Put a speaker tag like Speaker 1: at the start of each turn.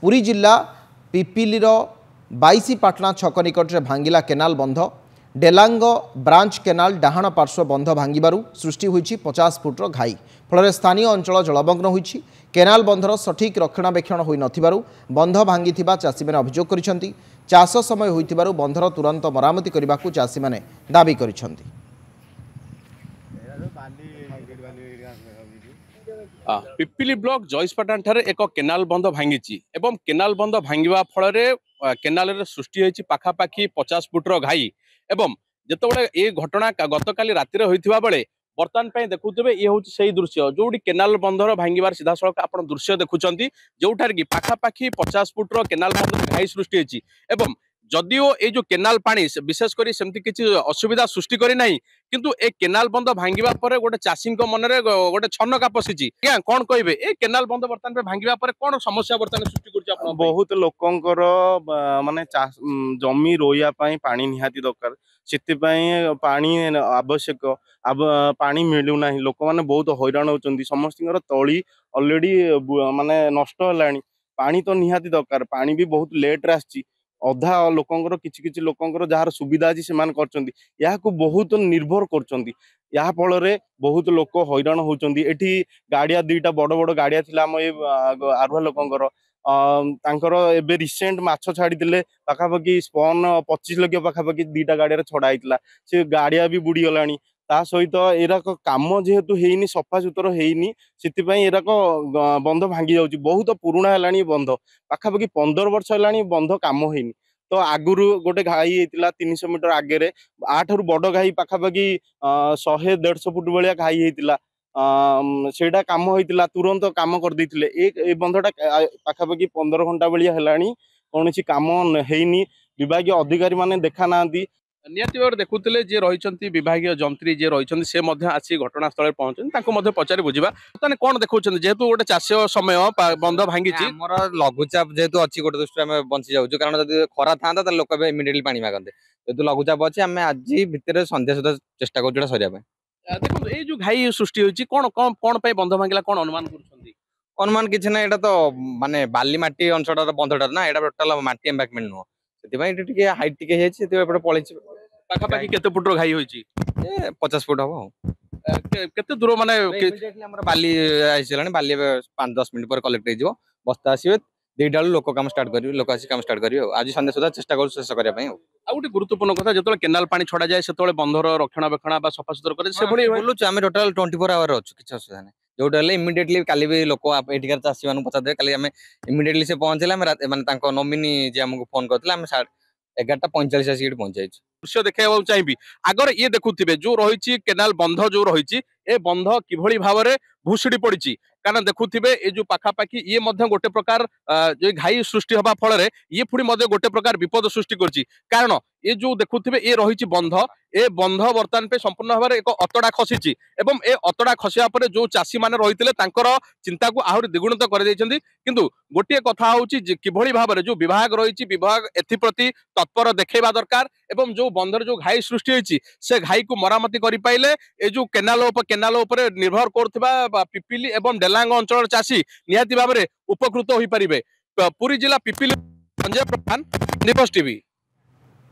Speaker 1: पुरी जिला पिपिलीर बाईसीपाटना छक निकट में भांगिला केनाल बंध डेलांग ब्रांच केनाल डाहाण पार्श्व बंध भांगू सृष्टि होती 50 फुट्र घाई फल स्थानीय अंचल जलमग्न होती केनाल बंधर सठिक रक्षणाबेक्षण हो न बंध भांगी चाषी मैंने अभियोग कर चाष समय होइथिबारु बंधर तुरंत मरामती करने को चाषी मैंने दाबी कर
Speaker 2: पिपिली ब्लॉक जयसपाटन ठारे एक केनाल बंध भांगी एवं केनाल बंध भांगा फल केनाल सृष्टि होती पाखापाखि 50 फुट्र घाई एवं जिते ये घटना गतकाली रातिर होता बेले बर्तमान देखुवे ये हूँ से दृश्य जो केनाल बंधर भांगार सीधा सड़क आप दृश्य देखुं जोठार कि पाखापाखि 50 फुट्र केनाल बंध घाई सृष्टि होती एवं जदिओ ये जो केनाल पानी विशेषकर सेमती किसी असुविधा सृष्टि करना किंतु ए केनाल बंध भांगा पर गोटे चाषी मन में गोटे छनका पशिची क्या कौन कहे ए केनाल बंध बर्तमान भांगा पर कौन समस्या बर्तमान सृष्टि कर
Speaker 3: बहुत लोकंकर माने जमी रोया पानी निहाती दरकार से पानी आवश्यक पानी मिलूना लोक मैंने बहुत हैरान होती समस्त तली अलरेडी माने नष्ट है पानी तो निहाती दरकार पानी भी बहुत लेट्रे आसी अधा लोकंकर किछि लोकंकर जार सुविधा अच्छी से बहुत निर्भर कर फल बहुत लोक हैरान होती एठी गाड़िया दुईटा बड़ बड़ गाड़िया थिला आम आरुआ लोकंकर एबे रिसेंट माछ छाड़ी पाखापाखि स्पन 25 लाख पाखापाखि दुईटा गाड़िया छड़ा होता से गाड़िया भी बुड़ी गलानी ता सहित एराक काम जेहेतु हेनी सफा सुतर हेनी से एराक बंध भांगी जाऊँगी बहुत पुराणा है बंध पाखापाखि 15 वर्ष है बंध काम हेनी तो आगुरी गोटे घाई होता 300 मीटर आगे 8 रु बड़ घाई पाखापाखि 100-150 फुट भाया घाई होता सेटा काम होता तुरंत काम करदे बंधटा पाखापाखि 15 घंटा भाया है कौन काम हैनी विभाग अधिकारी माने देखा ना
Speaker 2: निहाती भाव देखुले जी रही विभाग जंत्री जी रही से आसी घटनास्थल पहुंचे पचारि बुझा कौन देखा जेहेतु गोटे चाष समय बंध भांगी
Speaker 4: लघुचाप जेहेतु अच्छी गोटे दृष्टि आम बंची जाऊँ कारण जब खरा था लोक इमिडिएटली पानी मागते जेहेतु लघुचाप अच्छे आम आज भितर संध्या सुधा चेष्टा कर सरिया
Speaker 2: देखो ये जो घाई सृष्टि होती कौन कौन कौन बंध भांगिला कौन अनुमान
Speaker 4: अनुमान किसी ना यहाँ तो माने बाली माटी अंचल बंधटा ना यहाँ टोटाल माटी एम्बाकमेंट नुह से हाइट टे पड़े
Speaker 2: पाखापाखि केते फुट्र घाई होती
Speaker 4: 50 फुट हम
Speaker 2: केते दूर माने
Speaker 4: बाली आसी बाली 5-10 मिनट पर कलेक्ट हो बस्ता आसवे 2टा लोक काम स्टार्ट कर लोक आसी काम स्टार्ट करेंगे आज संध्या सुधा चेष्टा कर शेष करने
Speaker 2: गोटे गुरुत्वपूर्ण कथा जो केनाल पानी छड़ा जाए से बंधर रक्षणाबेक्षण सफा सुतर करे
Speaker 4: बोलूँ आम टोटाल 24 आवर अच्छु किसी असुविधा नहीं जोटा इमिडिएटली काली भी लोक एठिकार चाषी मान पचारे काली इमिडिएटली से पहुंचले माने नोमिनी जी आमको फोन करते 11:45 आसिक पहुंचाई
Speaker 2: दृश्य देखा चाहिए आगर ये देखुवे जो रही केनाल बंध जो रही ए बंध किभली भाव में भूसुड़ी पड़ी कारण देखुवे ये जो पाखापाखि ये गोटे प्रकार जो घाई सृष्टि हवा फल ये पुणी गोटे प्रकार विपद सृष्टि कर कारण ये जो देखुवे ये रही बंध ए बंध बर्तमान पे संपूर्ण भाव में एक अतड़ा खसी एवं ए अतड़ा खसिया पर जो चाषी मैंने रही चिंता को आहरी द्विगुणित कर गोटे कथा हूँ किभली भाव में जो विभाग रही विभाग एप्रति तत्पर देखा दरकार एवं जो बंधर जो घाई सृष्टि होती से घाई को मरामती कर पाइले ए जो केनाल निर्भर कर पिपिली एवं डेलांग अंचल चाषी निहाती भाव में उपकृत हो पारे। पुरी जिला पिपिली संजय प्रधान, निपस टीवी।